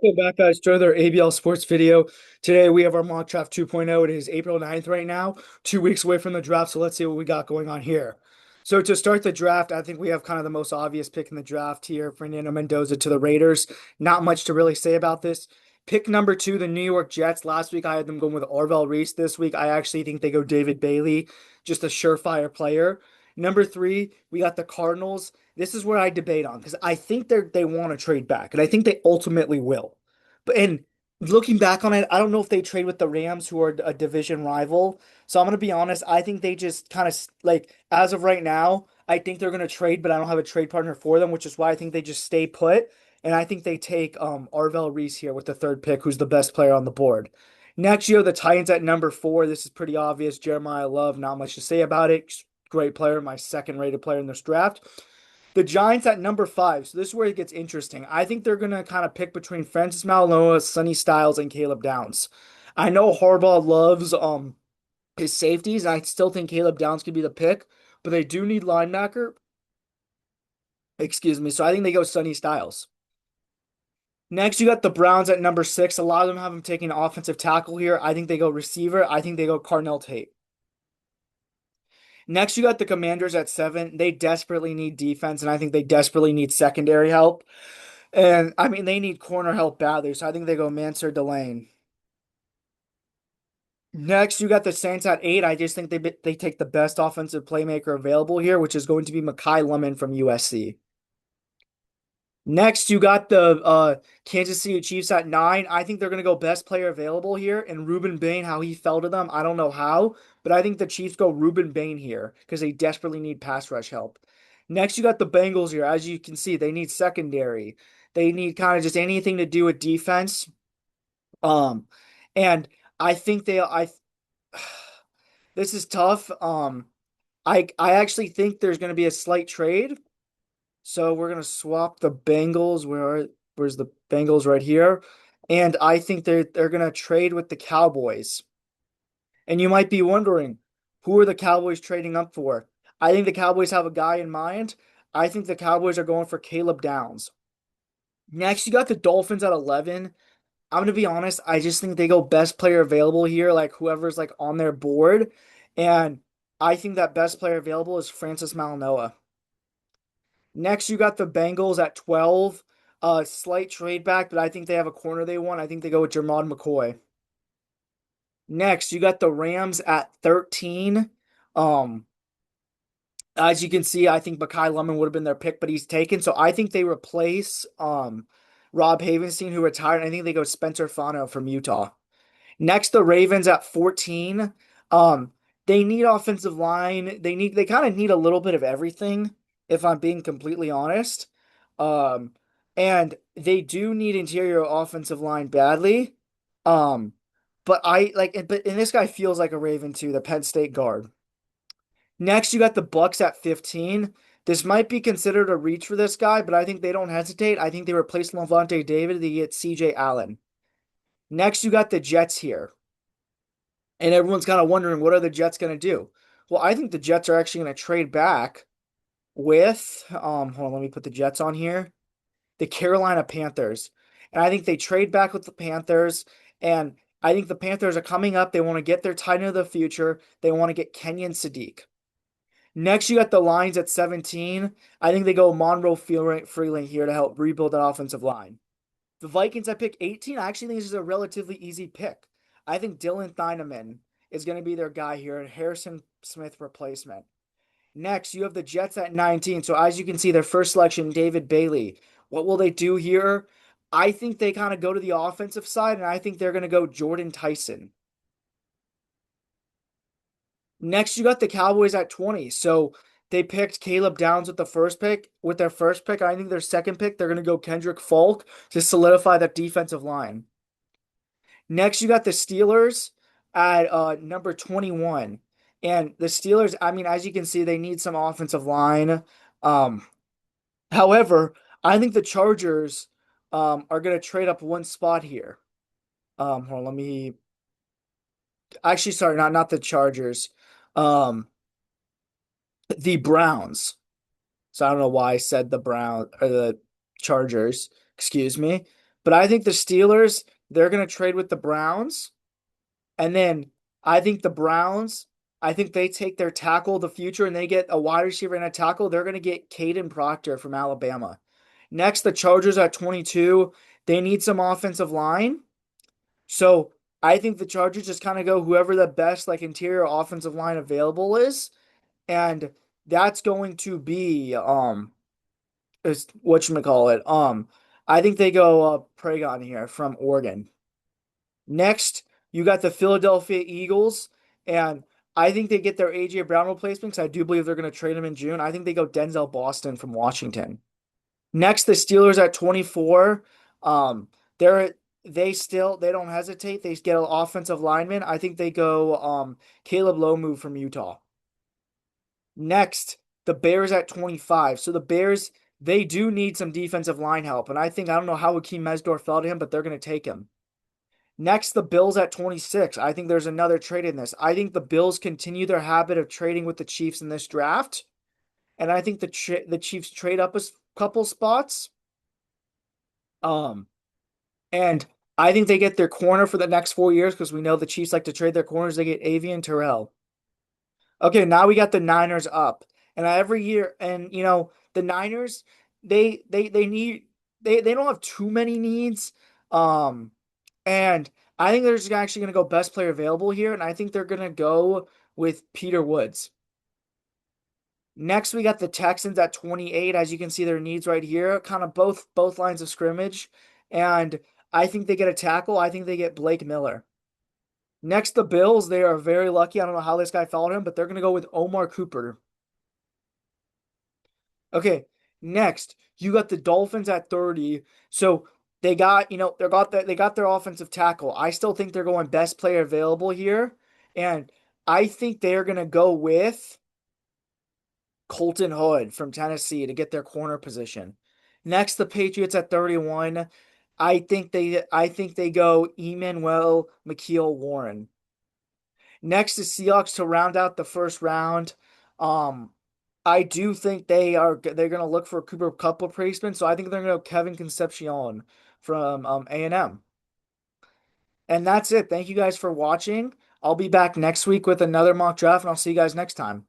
Welcome back, guys, to another ABL Sports video. Today we have our mock draft 2.0. It is April 9th right now, 2 weeks away from the draft. So let's see what we got going on here. So to start the draft, I think we have kind of the most obvious pick in the draft here, Fernando Mendoza to the Raiders. Not much to really say about this. Pick number two, the New York Jets. Last week I had them going with Orville Reese. This week I actually think they go David Bailey, just a surefire player. Number three, we got the Cardinals. This is where I debate on because I think they want to trade back, and I think they ultimately will. But looking back on it, I don't know if they trade with the Rams, who are a division rival. So I'm gonna be honest. I think they just kind of like as of right now, I think they're gonna trade, but I don't have a trade partner for them, which is why I think they just stay put. And I think they take Arvell Reese here with the third pick, who's the best player on the board. Next year, the Titans at number four. This is pretty obvious. Jeremiah Love, not much to say about it. Great player, my second rated player in this draft. The Giants at number five. So this is where it gets interesting. I think they're gonna kind of pick between Francis Maloa, Sonny Styles, and Caleb Downs. I know Harbaugh loves his safeties, and I still think Caleb Downs could be the pick, but they do need linebacker. Excuse me. So I think they go Sonny Styles. Next, you got the Browns at number six. A lot of them have them taking offensive tackle here. I think they go receiver. I think they go Carnell Tate. Next, you got the Commanders at seven. They desperately need defense, and I think they desperately need secondary help. And I mean, they need corner help badly, so I think they go Mansur Delane. Next, you got the Saints at eight. I just think they take the best offensive playmaker available here, which is going to be Mekhi Lemon from USC. Next, you got the Kansas City Chiefs at nine. I think they're going to go best player available here. And Ruben Bain, how he fell to them, I don't know how, but I think the Chiefs go Ruben Bain here because they desperately need pass rush help. Next, you got the Bengals here. As you can see, they need secondary. They need kind of just anything to do with defense. Um, and I think this is tough. I actually think there's going to be a slight trade. So we're gonna swap the Bengals. Where's the Bengals right here? And I think they're gonna trade with the Cowboys. And you might be wondering, who are the Cowboys trading up for? I think the Cowboys have a guy in mind. I think the Cowboys are going for Caleb Downs. Next, you got the Dolphins at 11. I'm gonna be honest, I just think they go best player available here, like whoever's like on their board. And I think that best player available is Francis Malinois. Next, you got the Bengals at 12. Slight trade back, but I think they have a corner they want. I think they go with Jermod McCoy. Next, you got the Rams at 13. Um, as you can see, I think Mekhi Lemon would have been their pick, but he's taken. So I think they replace Rob Havenstein, who retired. I think they go Spencer Fano from Utah. Next, the Ravens at 14. Um, they need offensive line. They kind of need a little bit of everything, if I'm being completely honest. Um, and they do need interior offensive line badly. Um, but this guy feels like a Raven too, the Penn State guard. Next, you got the Bucks at 15. This might be considered a reach for this guy, but I think they don't hesitate. I think they replace Lavonte David. They get CJ Allen. Next, you got the Jets here. And everyone's kind of wondering, what are the Jets going to do? Well, I think the Jets are actually going to trade back with, hold on, let me put the Jets on here, the Carolina Panthers. And I think they trade back with the Panthers. And I think the Panthers are coming up. They want to get their tight end of the future. They want to get Kenyon Sadiq. Next, you got the Lions at 17. I think they go Monroe Freeling here to help rebuild that offensive line. The Vikings at pick 18, I actually think this is a relatively easy pick. I think Dylan Thieneman is going to be their guy here, and Harrison Smith replacement. Next, you have the Jets at 19. So as you can see, their first selection, David Bailey. What will they do here? I think they kind of go to the offensive side, and I think they're going to go Jordan Tyson. Next, you got the Cowboys at 20. So they picked Caleb Downs with the first pick. With their first pick, I think their second pick, they're going to go Kendrick Falk to solidify that defensive line. Next, you got the Steelers at number 21. And the Steelers, I mean, as you can see, they need some offensive line. Um, However, I think the Chargers are going to trade up one spot here. Hold on, let me actually sorry, not the Chargers. Um, the Browns. So I don't know why I said the Brown or the Chargers. Excuse me. But I think the Steelers, they're going to trade with the Browns. And then I think the Browns, I think they take their tackle of the future and they get a wide receiver and a tackle. They're going to get Caden Proctor from Alabama. Next, the Chargers at 22. They need some offensive line. So I think the Chargers just kind of go whoever the best like interior offensive line available is. And that's going to be is whatchamacallit. I think they go Pragon here from Oregon. Next, you got the Philadelphia Eagles, and I think they get their AJ Brown replacement because I do believe they're going to trade him in June. I think they go Denzel Boston from Washington. Next, the Steelers at 24. Um, they're they don't hesitate. They get an offensive lineman. I think they go Caleb Lomu from Utah. Next, the Bears at 25. So the Bears, they do need some defensive line help. And I don't know how Hakeem Mesdor fell to him, but they're going to take him. Next, the Bills at 26. I think there's another trade in this. I think the Bills continue their habit of trading with the Chiefs in this draft. And I think the Chiefs trade up a couple spots. Um, and I think they get their corner for the next 4 years because we know the Chiefs like to trade their corners. They get Avian Terrell. Okay, now we got the Niners up. And every year, and the Niners, they need they don't have too many needs. Um, and I think they're just actually gonna go best player available here, and I think they're gonna go with Peter Woods. Next, we got the Texans at 28. As you can see, their needs right here, kind of both lines of scrimmage. And I think they get a tackle. I think they get Blake Miller. Next, the Bills, they are very lucky. I don't know how this guy followed him, but they're going to go with Omar Cooper. Okay, next, you got the Dolphins at 30. So they got, they got their offensive tackle. I still think they're going best player available here. And I think they're going to go with Colton Hood from Tennessee to get their corner position. Next, the Patriots at 31. I think they go Emmanuel McKeel Warren. Next, the Seahawks to round out the first round. Um, I do think they're gonna look for a Cooper Kupp replacement, so I think they're gonna go Kevin Concepcion from A&M. And that's it. Thank you guys for watching. I'll be back next week with another mock draft, and I'll see you guys next time.